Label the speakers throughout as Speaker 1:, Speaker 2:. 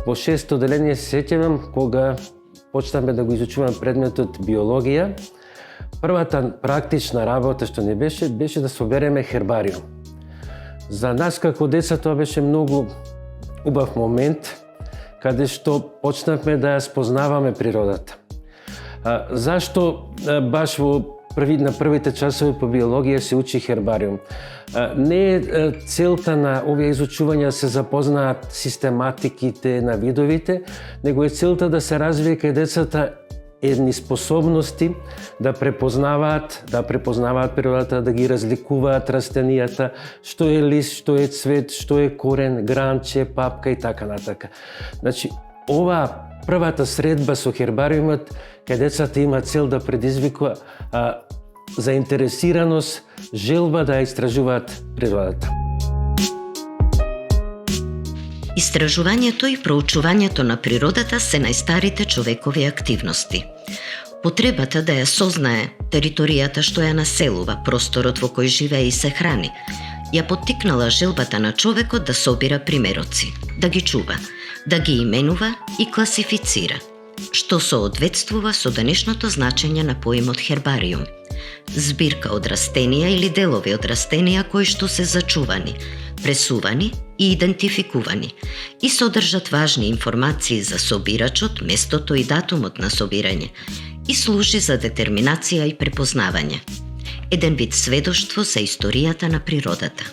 Speaker 1: Во 6-то одделение се сеќавам кога почнавме да го изучуваме предметот биологија. Првата практична работа што не беше да собереме хербариум. За нас како деца тоа беше многу убав момент, каде што почнавме да ја спознаваме природата. Зашто баш на првите часови по биологија се учи хербариум? Не е целта на овие изучувања се запознаат систематиките на видовите, него е целта да се развие кај децата едни способности да препознаваат природата, да ги разликуваат растенијата, што е лист, што е цвет, што е корен, гранче, папка и така натака. Значи, ова првата средба со хербариумот, кај децата има цел да предизвикува заинтересираност, желба да истражуваат природата.
Speaker 2: Истражувањето и проучувањето на природата се најстарите човекови активности. Потребата да ја сознае територијата што ја населува, просторот во кој живее и се храни, ја поттикнала желбата на човекот да собира примероци, да ги чува, да ги именува и класифицира, што соодветствува со денешното значење на поимот хербариум. Збирка од растенија или делови од растенија кои што се зачувани, пресувани и идентификувани и содржат важни информации за собирачот, местото и датумот на собирање и служи за детерминација и препознавање. Еден вид сведоштво за историјата на природата.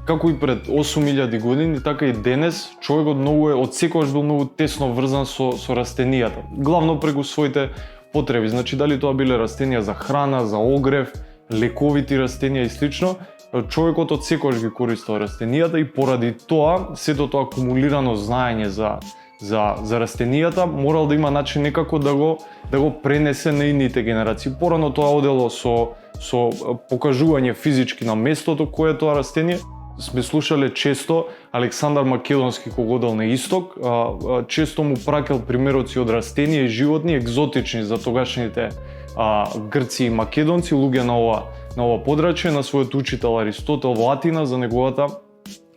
Speaker 3: Како и пред 8000 години, така и денес, човекот многу од секогаш бил многу тесно врзан со растенијата. Главно преку своите потреби, значи дали тоа биле растенија за храна, за огрев, лековити растенија и слично, човекот од секогаш ги користел растенијата и поради тоа, сето тоа акумулирано знаење за растенијата, морал да има начин некако да го пренесе на идните генерации. Порано тоа одело со покажување физички на местото кое е тоа растение. Сме слушале често Александар Македонски кога одел на исток, често му пракел примероци од растенија и животни екзотични за тогашните грци и македонци, луѓе на ова подрачје, на својот учител Аристотел во Атина за неговата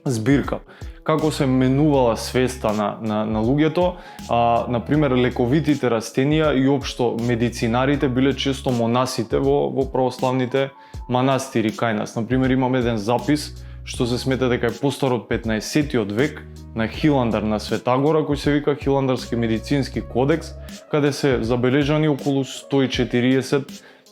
Speaker 3: збирка. Како се менувала свеста на луѓето, например лековитите растенија и општо медицинарите биле често монасите во православните манастири кај нас. Например, имам еден запис што се смета дека е постар од 15-тиот век на Хиландар на Светагора, кој се вика Хиландарски медицински кодекс, каде се забележани околу 140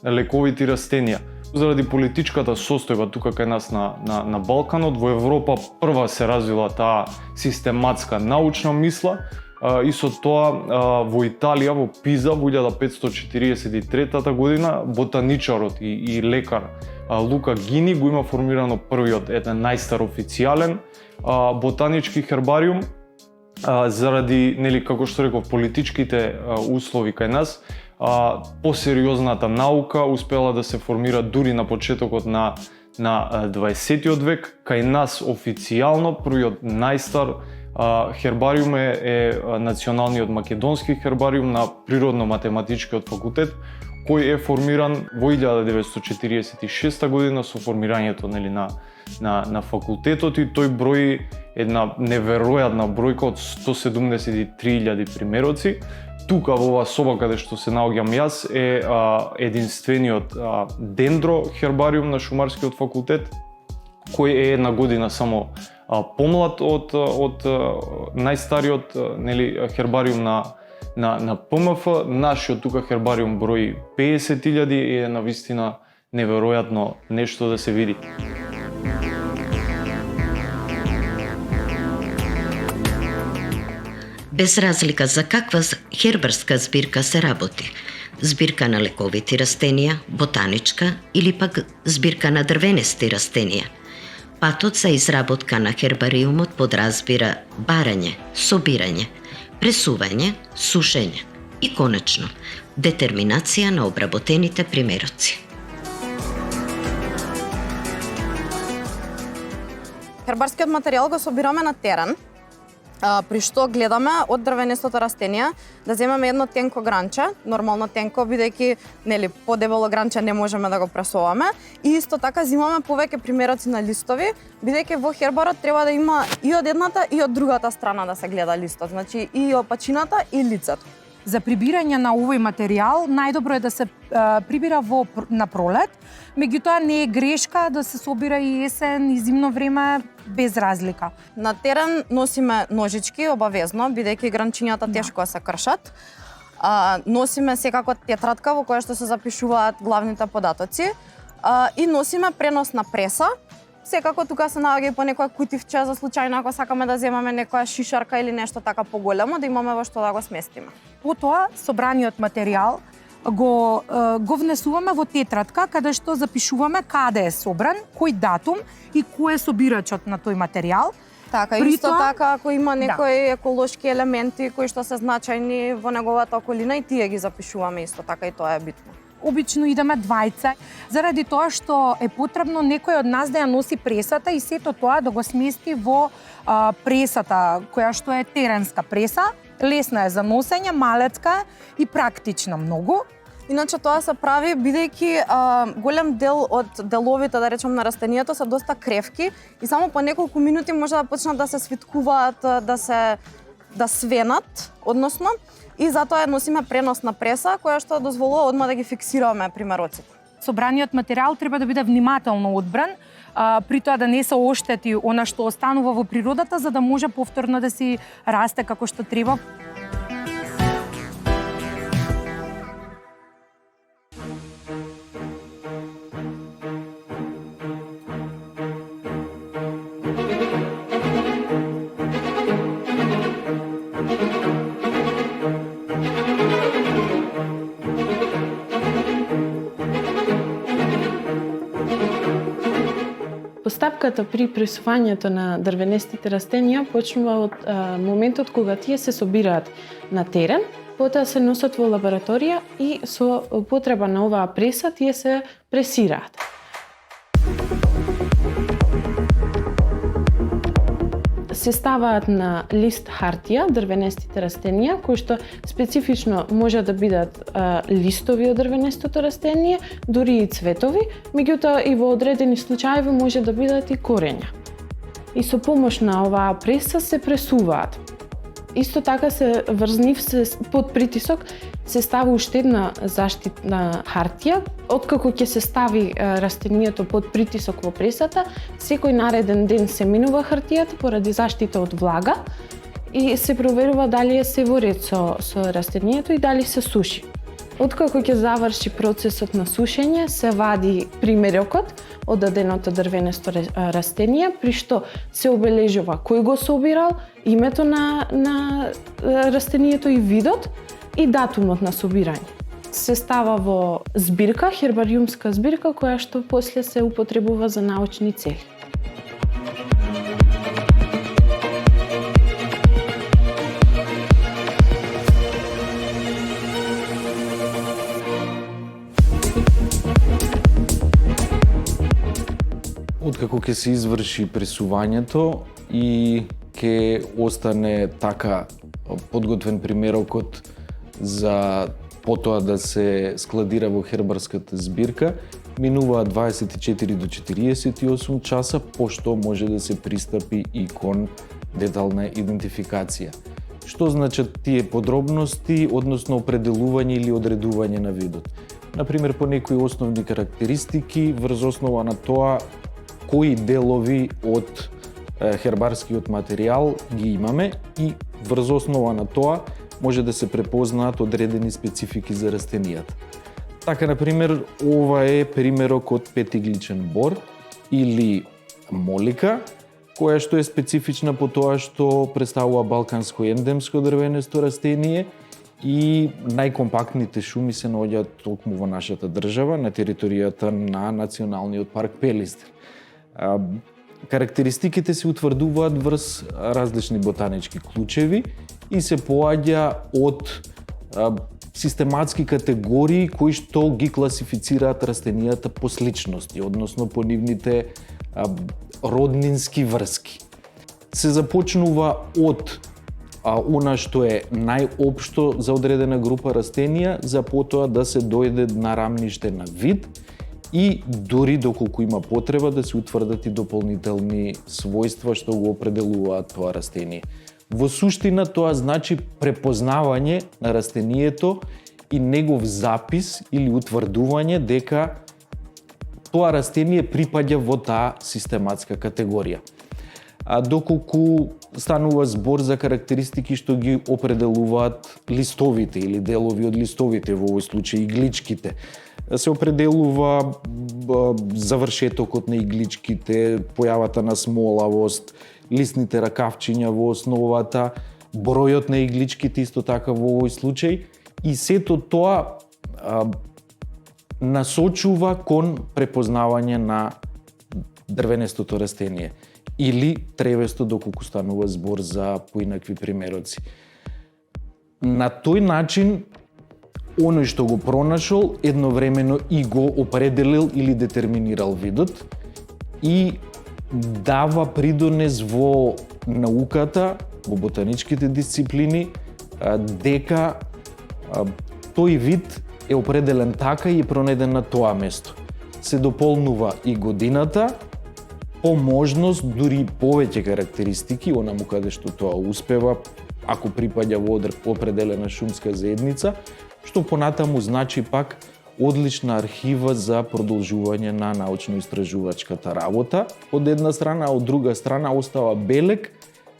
Speaker 3: лековити растенија. Заради политичката состојба тука кај нас на Балканот, во Европа прва се развила таа систематска научна мисла и со тоа во Италија, во Пиза, во 1543 година, ботаничарот и лекар Лука Гини го има формирано првиот, еден најстар официјален ботанички хербариум. Заради, како што реков, политичките услови кај нас, посериозната наука успела да се формира дури на почетокот на 20-тиот век. Кај нас официјално првиот најстар хербариум е националниот македонски хербариум на Природно-математичкиот факултет, кој е формиран во 1946 година со формирањето на факултетот и тој брои една неверојатна бројка од 173.000 примероци. Тука во оваа соба каде што се наоѓам јас е единствениот дендро хербариум на Шумарскиот факултет, кој е една година само помлад од најстариот хербариум на ПМФ. Нашиот тука хербариум брои 50.000 и е навистина неверојатно нешто да се види.
Speaker 2: Без разлика за каква хербарска збирка се работи, збирка на лековити растенија, ботаничка или пак збирка на дрвенести растенија, патот за изработка на хербариумот подразбира барање, собирање, пресување, сушење и конечно детерминација на обработените примероци.
Speaker 4: Хербарскиот материјал го собираме на терен при што гледаме од дрвенестото растение да земеме едно тенко гранче, нормално тенко, бидејќи нели подебело гранче не можеме да го пресуваме, и исто така земаме повеќе примероци на листови, бидејќи во хербарот треба да има и од едната и од другата страна да се гледа листот, значи и опачината и лицето.
Speaker 5: За прибирање на овој материјал најдобро е да се прибира на пролет, меѓутоа не е грешка да се собира и есен и зимно време без разлика.
Speaker 4: На терен носиме ножички обавезно, бидејќи гранчињата тешко се кршат. Носиме секако тетрадка во која што се запишуваат главните податоци и носиме преносна преса. Секако тука се наоѓа и по некоја кутивче за случајно ако сакаме да земаме некоја шишарка или нешто така поголемо, да имаме во што да го сместиме.
Speaker 5: Потоа, собраниот материјал го внесуваме во тетрадка, каде што запишуваме каде е собран, кој датум и кој е собирачот на тој материјал.
Speaker 4: Така, исто така, ако има некои еколошки елементи кои што се значајни во неговата околина, и тие ги запишуваме исто така, и тоа е битно.
Speaker 5: Обично идеме двајца, заради тоа што е потребно некој од нас да ја носи пресата и сето тоа да го смести во пресата, која што е теренска преса. Лесна е за носење, малецка и практична многу.
Speaker 4: Иначе тоа се прави бидејќи голем дел од деловите, да речем, на растението се доста кревки и само по неколку минути може да почнат да се свиткуваат, да свенат, односно, и затоа носиме преносна преса која што дозволува одма да ги фиксираме примероците.
Speaker 5: Собраниот материјал треба да биде внимателно одбран, при тоа да не се оштети она што останува во природата, за да може повторно да си расте како што треба.
Speaker 6: Постапката при пресувањето на дрвенестите растенија почнува од моментот кога тие се собираат на терен, потоа се носат во лабораторија и со употреба на оваа преса тие се пресираат. Се ставаат на лист хартија дрвенестите растенија, кои што специфично може да бидат листови од дрвенестото растение, дури и цветови, меѓутоа и во одредени случаи може да бидат и корења. И со помош на оваа преса се пресуваат. Исто така се врз нив под притисок се стави уште една заштитна хартија. Откако ќе се стави растението под притисок во пресата, секој нареден ден се минува хартијата поради заштита од влага и се проверува дали е се во ред со растението и дали се суши. Откако ќе заврши процесот на сушење, се вади примерокот од даденото дрвенесто растение, при што се обележува кој го собирал, името на растението и видот и датумот на собирање. Се става во збирка, хербариумска збирка, која што после се употребува за научни цели.
Speaker 7: Откако ќе се изврши пресувањето и ќе остане така подготвен примерокот за потоа да се складира во хербарската збирка, минуваат 24 до 48 часа, пошто може да се пристапи и кон детална идентификација. Што значат тие подробности, односно определување или одредување на видот? Например, по некои основни карактеристики, врз основа на тоа кои делови од хербарскиот материјал ги имаме и врз основа на тоа може да се препознаат одредени специфики за растенијата. Така, например, ова е примерок од петигличен бор или молика, која што е специфична по тоа што представува балканско ендемско дрвенесто растение и најкомпактните шуми се наоѓаат токму во нашата држава, на територијата на Националниот парк Пелистер. Карактеристиките се утврдуваат врз различни ботанички клучеви и се поаѓа од систематски категории кои што ги класифицираат растенијата по сличности, односно по нивните роднински врски. Се започнува од она што е најопшто за одредена група растенија, за потоа да се дојде на рамниште на вид и дури доколку има потреба да се утврдат и дополнителни својства што го определуваат тоа растение. Во суштина тоа значи препознавање на растението и негов запис или утврдување дека тоа растение припаѓа во таа систематска категорија. А доколку станува збор за карактеристики што ги определуваат листовите или делови од листовите, во овој случај игличките, се определува завршетокот на игличките, појавата на смолавост, листните ракавчиња во основата, бројот на игличките исто така во овој случај, и сето тоа насочува кон препознавање на дрвенестото растение или тревесто доколку станува збор за поинакви примероци. На тој начин, оној што го пронашол едновремено и го определил или детерминирал видот и дава придонес во науката, во ботаничките дисциплини, дека тој вид е определен така и е пронеден на тоа место. Се дополнува и годината, по можност дури повеќе карактеристики, онаму каде што тоа успева, ако припаѓа во определена шумска заедница, што понатаму значи пак одлична архива за продолжување на научно-истражувачката работа, од една страна, а од друга страна остава белег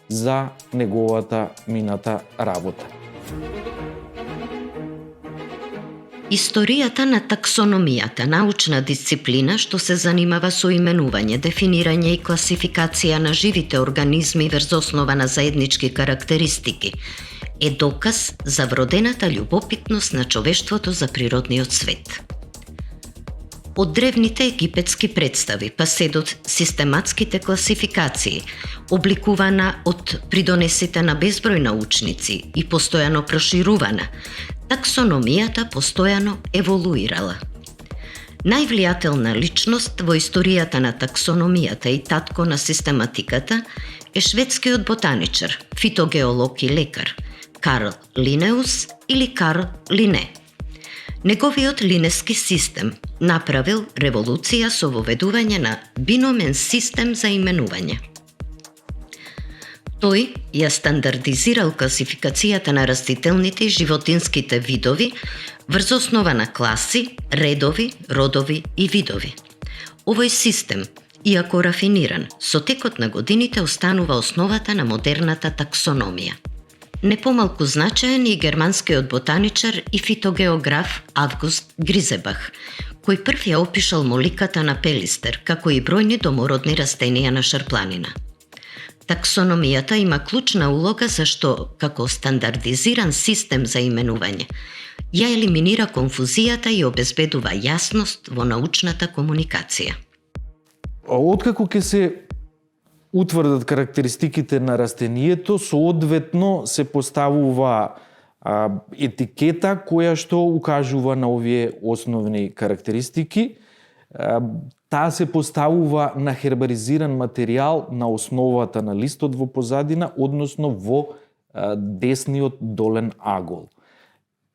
Speaker 7: за неговата мината работа.
Speaker 2: Историјата на таксономијата, научна дисциплина што се занимава со именување, дефинирање и класификација на живите организми врз основа на заеднички карактеристики, е доказ за вродената љубопитност на човештвото за природниот свет. Од древните египетски представи па се до систематските класификации, обликувана од придонесите на безброј научници и постојано проширувана, таксономијата постојано еволуирала. Највлијателна личност во историјата на таксономијата и татко на систематиката е шведскиот ботаничар, фитогеолог и лекар Карл Линеус или Карл Лине. Неговиот линески систем направил револуција со воведување на биномен систем за именување. Тој ја стандардизирал класификацијата на растителните и животинските видови врз основа на класи, редови, родови и видови. Овој систем, иако рафиниран, со текот на годините останува основата на модерната таксономија. Не помалку значаен и германскиот ботаничар и фитогеограф Август Гризебах, кој прв ја опишал моликата на пелистер, како и бројни домородни растенија на шарпланина. Таксономијата има клучна улога зашто, како стандардизиран систем за именување, ја елиминира конфузијата и обезбедува јасност во научната комуникација.
Speaker 7: Откако ќе се утврдат карактеристиките на растението, соодветно се поставува етикета која што укажува на овие основни карактеристики. Таа се поставува на хербаризиран материјал на основата на листот во позадина, односно во десниот долен агол.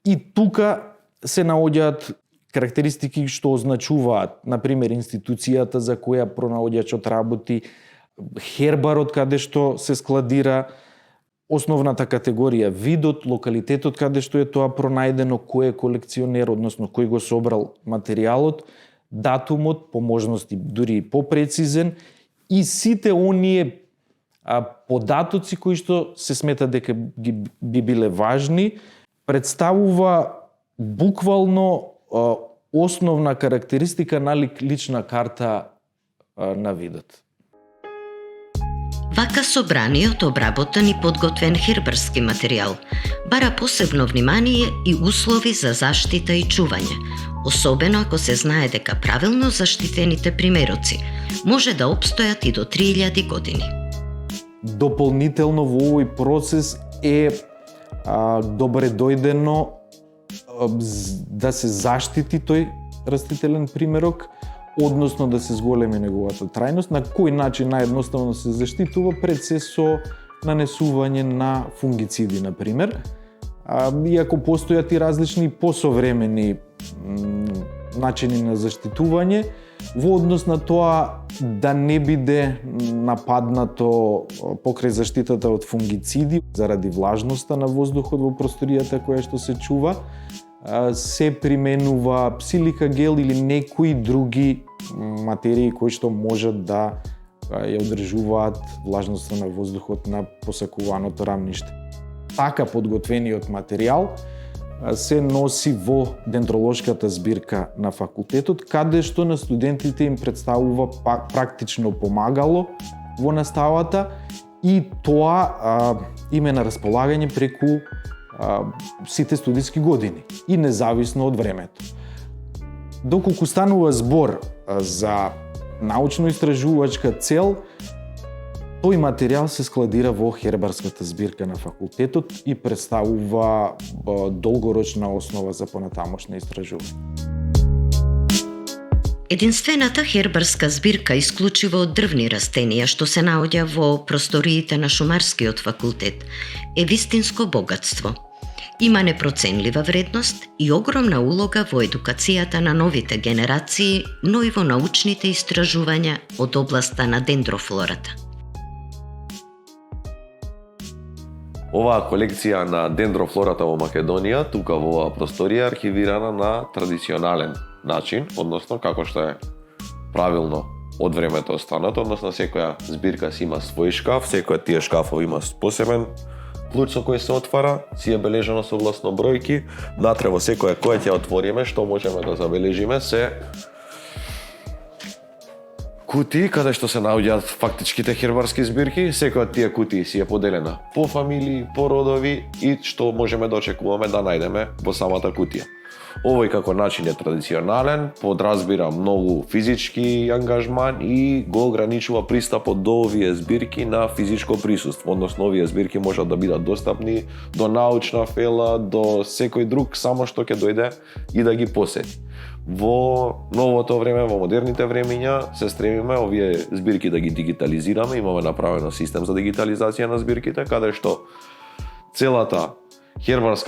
Speaker 7: И тука се наоѓаат карактеристики што означуваат, например, институцијата за која пронаоѓачот работи, хербарот каде што се складира, основната категорија, видот, локалитетот каде што е тоа пронајдено, кој е колекционер, односно кој го собрал материјалот, датумот, по можности дури и попрецизен, и сите оние податоци кои што се смета дека би биле важни, представува буквално основна карактеристика на лична карта на видот.
Speaker 2: Вака собраниот, обработен и подготвен хербарски материјал бара посебно внимание и услови за заштита и чување, особено ако се знае дека правилно заштитените примероци може да опстојат и до 3000 години.
Speaker 7: Дополнително во овој процес е добре дојдено да се заштити тој растителен примерок, односно да се зголеми неговата трајност. На кој начин наједноставно се заштитува? Пред се со нанесување на фунгициди, например. Иако постојат и различни посовремени начини на заштитување, во однос на тоа да не биде нападнато покрај заштитата од фунгициди заради влажноста на воздухот во просторијата која што се чува, се применува псилика гел или некои други материи кои што можат да ја одржуваат влажноста на воздухот на посакуваното рамниште. Така подготвениот материјал се носи во дендролошката збирка на факултетот, каде што на студентите им представува практично помагало во наставата и тоа им е на располагање преку сите студиски години и независно од времето. Доколку станува збор за научно-истражувачка цел, тој материјал се складира во хербарската збирка на факултетот и представува долгорочна основа за понатамошно истражување.
Speaker 2: Единствената хербарска збирка исклучиво од дрвни растенија што се наоѓа во просториите на Шумарскиот факултет е вистинско богатство. Има непроценлива вредност и огромна улога во едукацијата на новите генерации, но и во научните истражувања од областа на дендрофлората.
Speaker 8: Оваа колекција на дендрофлората во Македонија, тука во оваа просторија, архивирана на традиционален начин, односно како што е правилно од времето останато, односно секоја збирка си има свој шкаф, секоја тие шкафови има посебен клуч со кој се отвара, си е бележано согласно бројки. Натре во секоја која ќе отвориме, што можеме да забележиме се кутии каде што се наоѓаат фактичките хербарски збирки. Секоја од тие кутии си е поделена по фамилии, по родови и што можеме да очекуваме да најдеме во самата кутија. Овој како начин е традиционален, подразбира многу физички ангажман и го ограничува пристапот до овие збирки на физичко присуство. Односно, овие збирки можат да бидат достапни до научна фела, до секој друг, само што ќе дојде и да ги посети. Во новото време, во модерните времиња, се стремиме овие збирки да ги дигитализираме. Имаме направено систем за дигитализација на збирките, каде што целата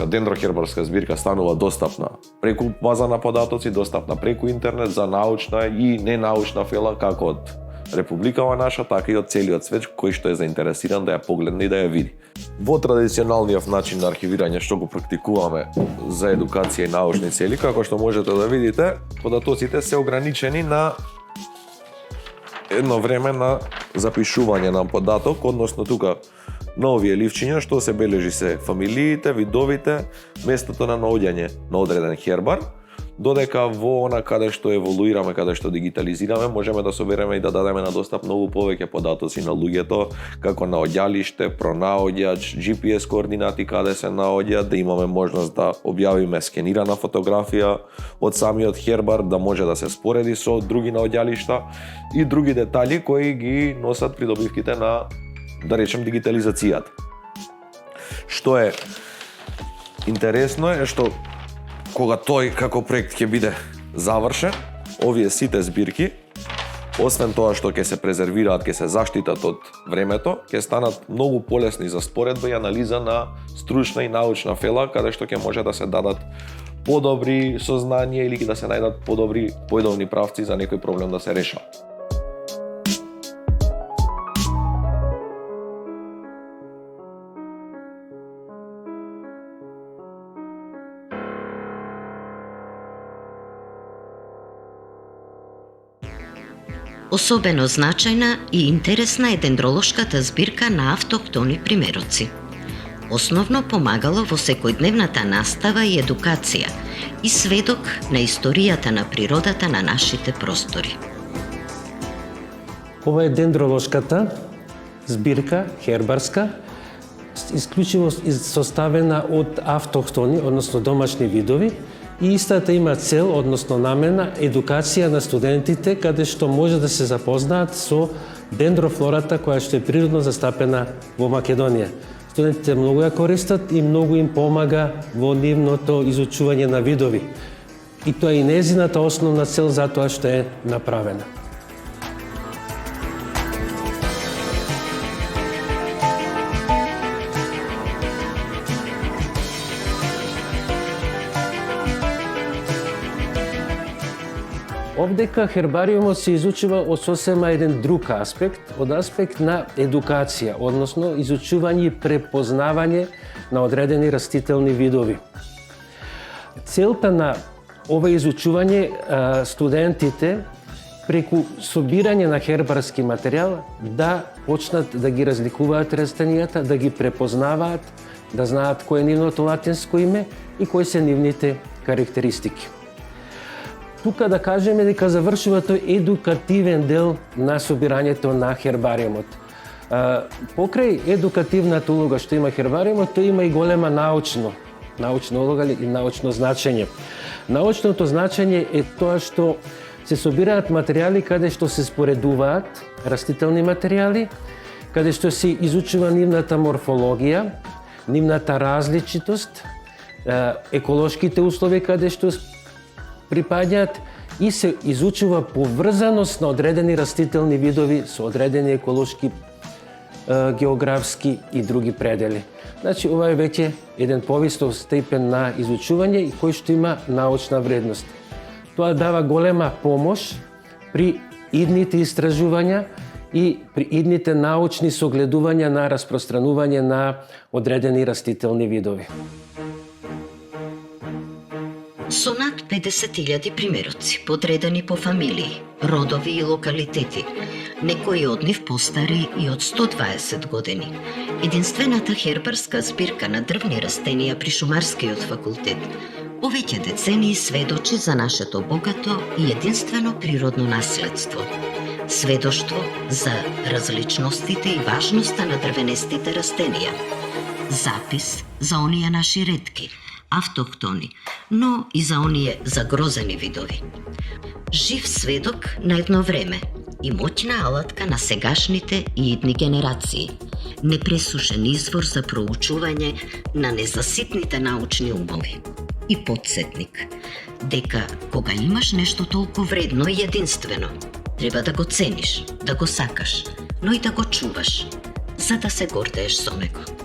Speaker 8: дендрохербарска збирка станува достапна преку база на податоци, достапна преку интернет за научна и ненаучна фела како од републикава наша, така и од целиот свет кој што е заинтересиран да ја погледне и да ја види. Во традиционалниот начин на архивирање што го практикуваме за едукација и научни цели, како што можете да видите, податоците се ограничени на едно време на запишување на податок, односно тука на овие ливчиња што се бележи се фамилиите, видовите, местото на наоѓање на одреден хербар, додека во она каде што еволуираме, каде што дигитализираме, можеме да собереме и да дадеме на достап многу повеќе податоци на луѓето, како наоѓалиште, пронаоѓач, GPS координати каде се наоѓа, да имаме можност да објавиме скенирана фотографија од самиот хербар, да може да се спореди со други наоѓалишта и други детали кои ги носат придобивките на, да речем, дигитализацијата. Што е интересно е што кога тој како проект ќе биде завршен, овие сите збирки, освен тоа што ќе се презервираат, ќе се заштитат од времето, ќе станат многу полесни за споредба и анализа на стручна и научна фела, каде што ќе може да се дадат подобри сознанија или да се најдат подобри појдовни правци за некој проблем да се решава.
Speaker 2: Особено значајна и интересна е дендролошката збирка на автохтони примероци. Основно помагало во секојдневната настава и едукација и сведок на историјата на природата на нашите простори.
Speaker 1: Ова е дендролошката збирка, хербарска, исклучиво составена од автохтони, односно домашни видови, и истата има цел, односно намена, едукација на студентите, каде што може да се запознаат со дендрофлората која што е природно застапена во Македонија. Студентите многу ја користат и многу им помага во нивното изучување на видови. И тоа е и незината основна цел за тоа што е направена. Овдека хербариумот се изучува од сосема еден друг аспект, од аспект на едукација, односно изучување и препознавање на одредени растителни видови. Целта на ова изучување студентите преку собирање на хербарски материјал да почнат да ги разликуваат растенијата, да ги препознаваат, да знаат кој е нивното латинско име и кои се нивните карактеристики. Тука да кажеме дека завршува тој едукативен дел на собирањето на хербариумот. Покрај едукативната улога што има хербариумот, тој има и голема научна улога и научно значење. Научното значење е тоа што се собираат материјали каде што се споредуваат растителни материјали, каде што се изучува нивната морфологија, нивната различитост, еколошките услови каде што припаѓаат и се изучува поврзаност на одредени растителни видови со одредени еколошки, географски и други предели. Значи, ова е веќе еден повисок степен на изучување и кој што има научна вредност. Тоа дава голема помош при идните истражувања и при идните научни согледувања на распространување на одредени растителни видови.
Speaker 2: Со над 50.000 примероци, подредени по фамилии, родови и локалитети, некои од нив постари и од 120 години, единствената хербарска збирка на дрвни растенија при Шумарскиот факултет повеќе децении сведочи за нашето богато и единствено природно наследство. Сведоштво за различностите и важноста на дрвенестите растенија. Запис за оние наши ретки, автохтони, но и за оние загрозени видови. Жив сведок на едно време и моќна алатка на сегашните и идни генерации. Непресушен извор за проучување на незаситните научни умови. И подсетник, дека кога имаш нешто толку вредно и единствено, треба да го цениш, да го сакаш, но и да го чуваш, за да се гордееш со него.